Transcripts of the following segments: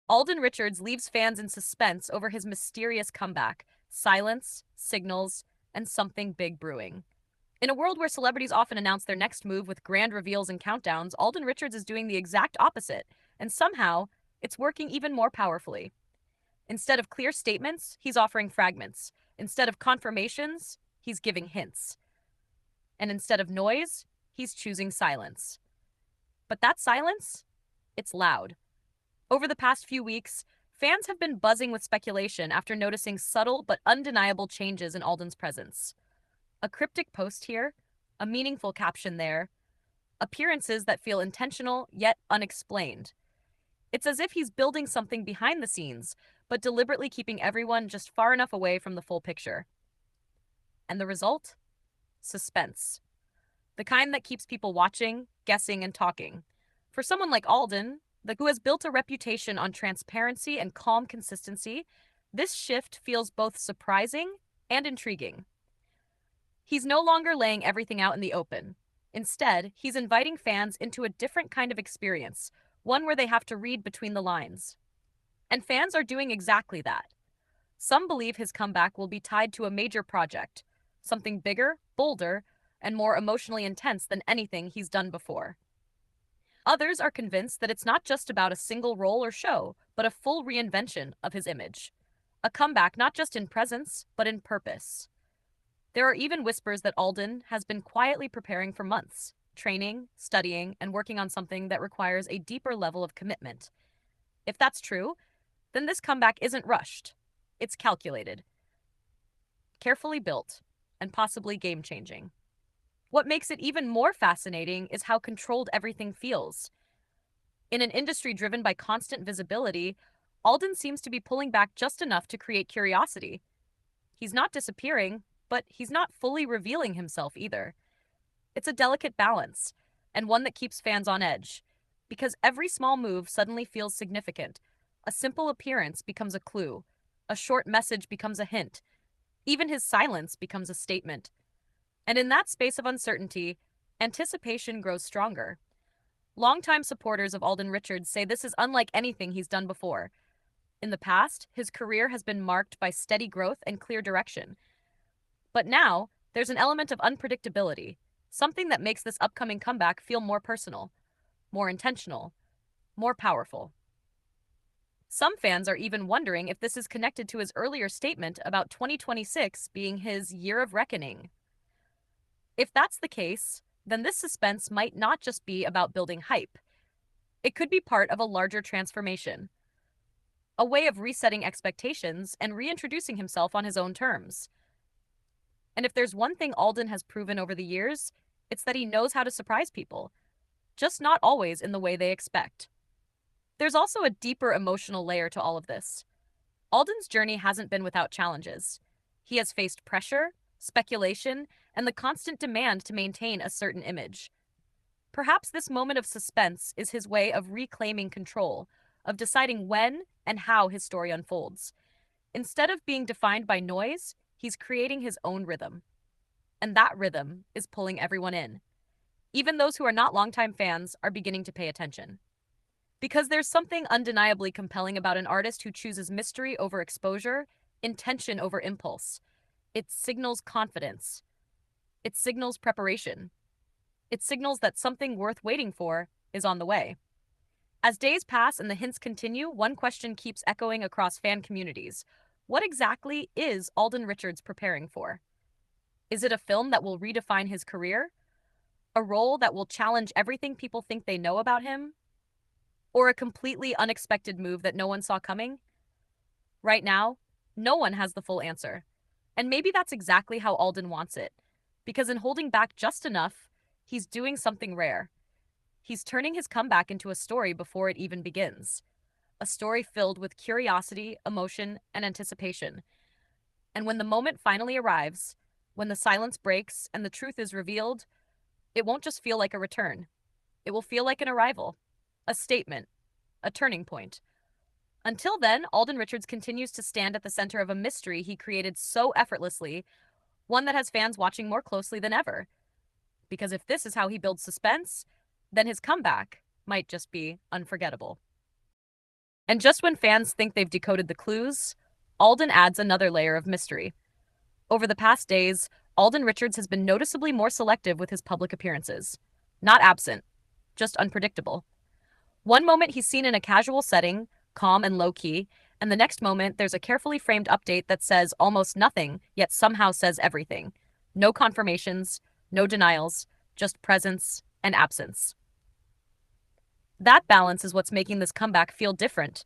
Alden Richards leaves fans in suspense over his mysterious comeback, silence, signals, and something big brewing. In a world where celebrities often announce their next move with grand reveals and countdowns, Alden Richards is doing the exact opposite, and somehow, it's working even more powerfully. Instead of clear statements, he's offering fragments. Instead of confirmations, he's giving hints. And instead of noise, he's choosing silence. But that silence, it's loud. Over the past few weeks, fans have been buzzing with speculation after noticing subtle but undeniable changes in Alden's presence. A cryptic post here, a meaningful caption there, appearances that feel intentional yet unexplained. It's as if he's building something behind the scenes, but deliberately keeping everyone just far enough away from the full picture. And the result? Suspense. The kind that keeps people watching, guessing, and talking. For someone like Alden, who has built a reputation on transparency and calm consistency, this shift feels both surprising and intriguing. He's no longer laying everything out in the open. Instead, he's inviting fans into a different kind of experience, one where they have to read between the lines. And fans are doing exactly that. Some believe his comeback will be tied to a major project, something bigger, bolder, and more emotionally intense than anything he's done before. Others are convinced that it's not just about a single role or show, but a full reinvention of his image. A comeback not just in presence, but in purpose. There are even whispers that Alden has been quietly preparing for months, training, studying, and working on something that requires a deeper level of commitment. If that's true, then this comeback isn't rushed. It's calculated, carefully built, and possibly game-changing. What makes it even more fascinating is how controlled everything feels. In an industry driven by constant visibility, Alden seems to be pulling back just enough to create curiosity. He's not disappearing, but he's not fully revealing himself either. It's a delicate balance, and one that keeps fans on edge, because every small move suddenly feels significant. A simple appearance becomes a clue, a short message becomes a hint, even his silence becomes a statement. And in that space of uncertainty, anticipation grows stronger. Longtime supporters of Alden Richards say this is unlike anything he's done before. In the past, his career has been marked by steady growth and clear direction. But now, there's an element of unpredictability, something that makes this upcoming comeback feel more personal, more intentional, more powerful. Some fans are even wondering if this is connected to his earlier statement about 2026 being his year of reckoning. If that's the case, then this suspense might not just be about building hype. It could be part of a larger transformation, a way of resetting expectations and reintroducing himself on his own terms. And if there's one thing Alden has proven over the years, it's that he knows how to surprise people, just not always in the way they expect. There's also a deeper emotional layer to all of this. Alden's journey hasn't been without challenges. He has faced pressure, speculation, and the constant demand to maintain a certain image. Perhaps this moment of suspense is his way of reclaiming control, of deciding when and how his story unfolds. Instead of being defined by noise, he's creating his own rhythm. And that rhythm is pulling everyone in. Even those who are not longtime fans are beginning to pay attention. Because there's something undeniably compelling about an artist who chooses mystery over exposure, intention over impulse. It signals confidence. It signals preparation. It signals that something worth waiting for is on the way. As days pass and the hints continue, one question keeps echoing across fan communities. What exactly is Alden Richards preparing for? Is it a film that will redefine his career? A role that will challenge everything people think they know about him? Or a completely unexpected move that no one saw coming? Right now, no one has the full answer. And maybe that's exactly how Alden wants it. Because in holding back just enough, he's doing something rare. He's turning his comeback into a story before it even begins. A story filled with curiosity, emotion, and anticipation. And when the moment finally arrives, when the silence breaks and the truth is revealed, it won't just feel like a return. It will feel like an arrival, a statement, a turning point. Until then, Alden Richards continues to stand at the center of a mystery he created so effortlessly, one that has fans watching more closely than ever. Because if this is how he builds suspense, then his comeback might just be unforgettable. And just when fans think they've decoded the clues, Alden adds another layer of mystery. Over the past days, Alden Richards has been noticeably more selective with his public appearances. Not absent, just unpredictable. One moment he's seen in a casual setting, calm and low key, and the next moment there's a carefully framed update that says almost nothing, yet somehow says everything. No confirmations, no denials, just presence and absence. That balance is what's making this comeback feel different.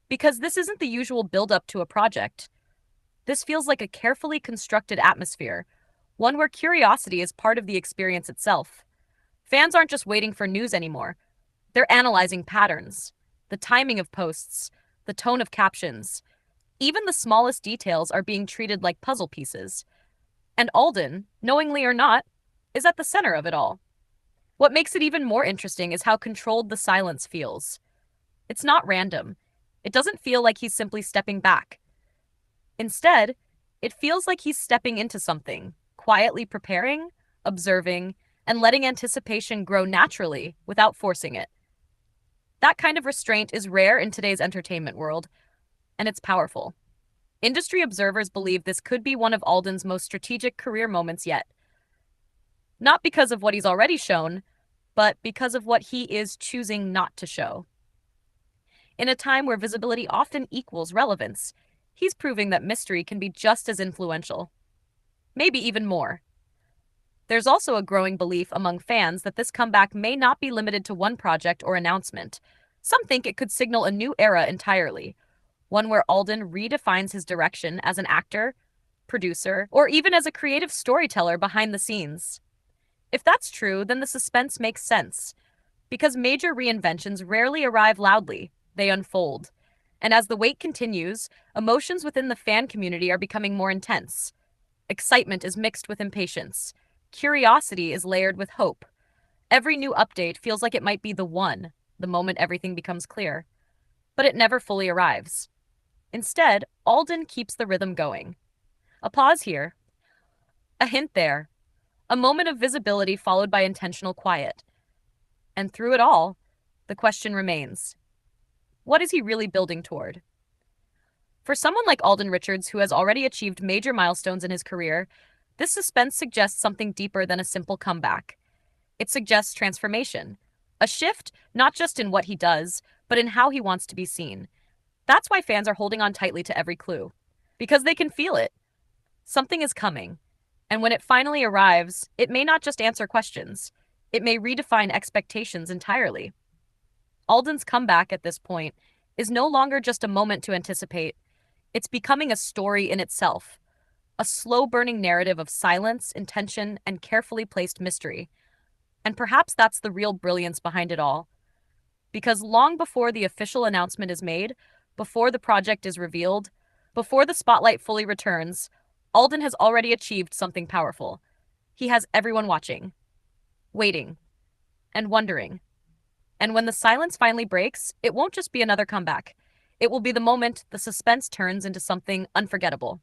Because this isn't the usual build-up to a project. This feels like a carefully constructed atmosphere, one where curiosity is part of the experience itself. Fans aren't just waiting for news anymore. They're analyzing patterns, the timing of posts, the tone of captions. Even the smallest details are being treated like puzzle pieces. And Alden, knowingly or not, is at the center of it all. What makes it even more interesting is how controlled the silence feels. It's not random. It doesn't feel like he's simply stepping back. Instead, it feels like he's stepping into something, quietly preparing, observing, and letting anticipation grow naturally without forcing it. That kind of restraint is rare in today's entertainment world, and it's powerful. Industry observers believe this could be one of Alden's most strategic career moments yet. Not because of what he's already shown, but because of what he is choosing not to show. In a time where visibility often equals relevance, he's proving that mystery can be just as influential. Maybe even more. There's also a growing belief among fans that this comeback may not be limited to one project or announcement. Some think it could signal a new era entirely, one where Alden redefines his direction as an actor, producer, or even as a creative storyteller behind the scenes. If that's true, then the suspense makes sense, because major reinventions rarely arrive loudly, they unfold. And as the wait continues, emotions within the fan community are becoming more intense. Excitement is mixed with impatience. Curiosity is layered with hope. Every new update feels like it might be the one, the moment everything becomes clear. But it never fully arrives. Instead, Alden keeps the rhythm going. A pause here, a hint there, a moment of visibility followed by intentional quiet. And through it all, the question remains, what is he really building toward? For someone like Alden Richards, who has already achieved major milestones in his career, this suspense suggests something deeper than a simple comeback. It suggests transformation, a shift not just in what he does, but in how he wants to be seen. That's why fans are holding on tightly to every clue, because they can feel it. Something is coming, and when it finally arrives, it may not just answer questions, it may redefine expectations entirely. Alden's comeback at this point is no longer just a moment to anticipate, it's becoming a story in itself, a slow-burning narrative of silence, intention, and carefully placed mystery. And perhaps that's the real brilliance behind it all. Because long before the official announcement is made, before the project is revealed, before the spotlight fully returns, Alden has already achieved something powerful. He has everyone watching, waiting, and wondering. And when the silence finally breaks, it won't just be another comeback. It will be the moment the suspense turns into something unforgettable.